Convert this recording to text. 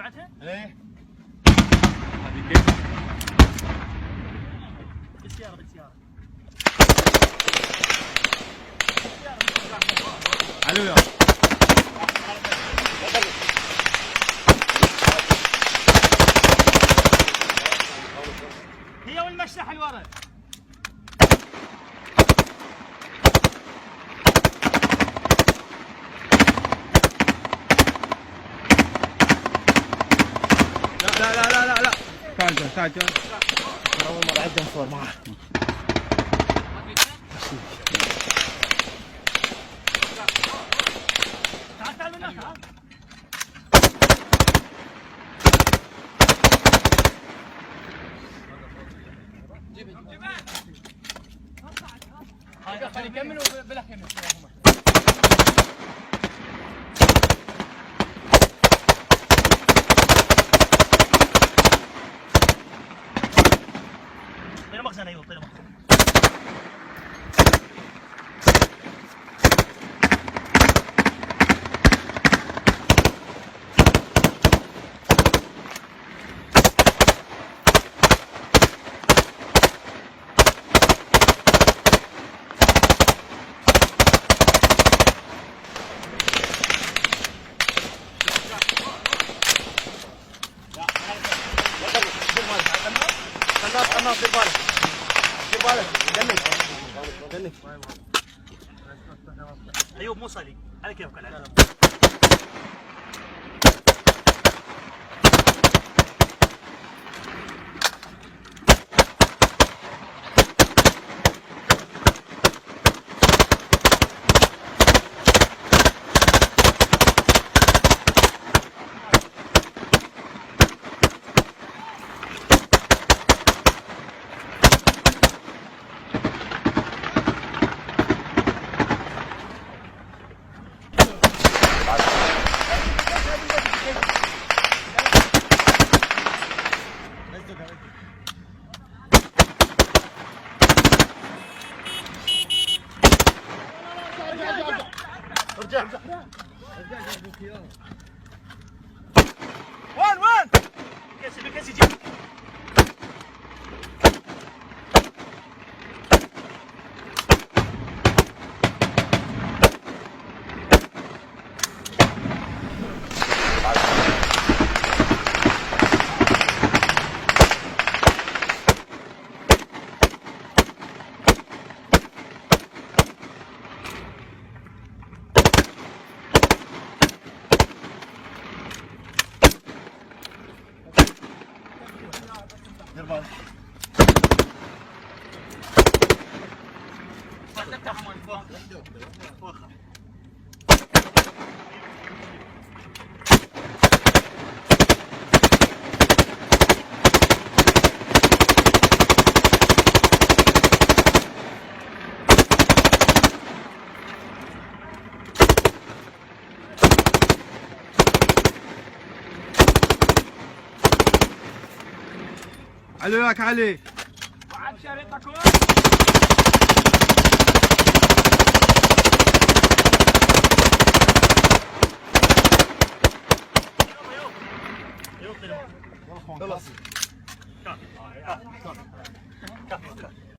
بعدها؟ ايه هذه كيف؟ بالسيارة بالسيارة. علو يا هي والمشلح الورا. لا لا لا لا لا تعال تعال تعال. اول مرة عندنا صور معه. تعال تعال من هناك. خلي يكملوا بلا كمل. طير مخزن ايوه طير مخزن. خلاص دير بالك دير بالك دنك ايوب مو صلي على كيفك العب. ارجع وين كيسي بكيسي جيب. دير بالك علو ياك علي. وعد شريطكم. خلاص كافي.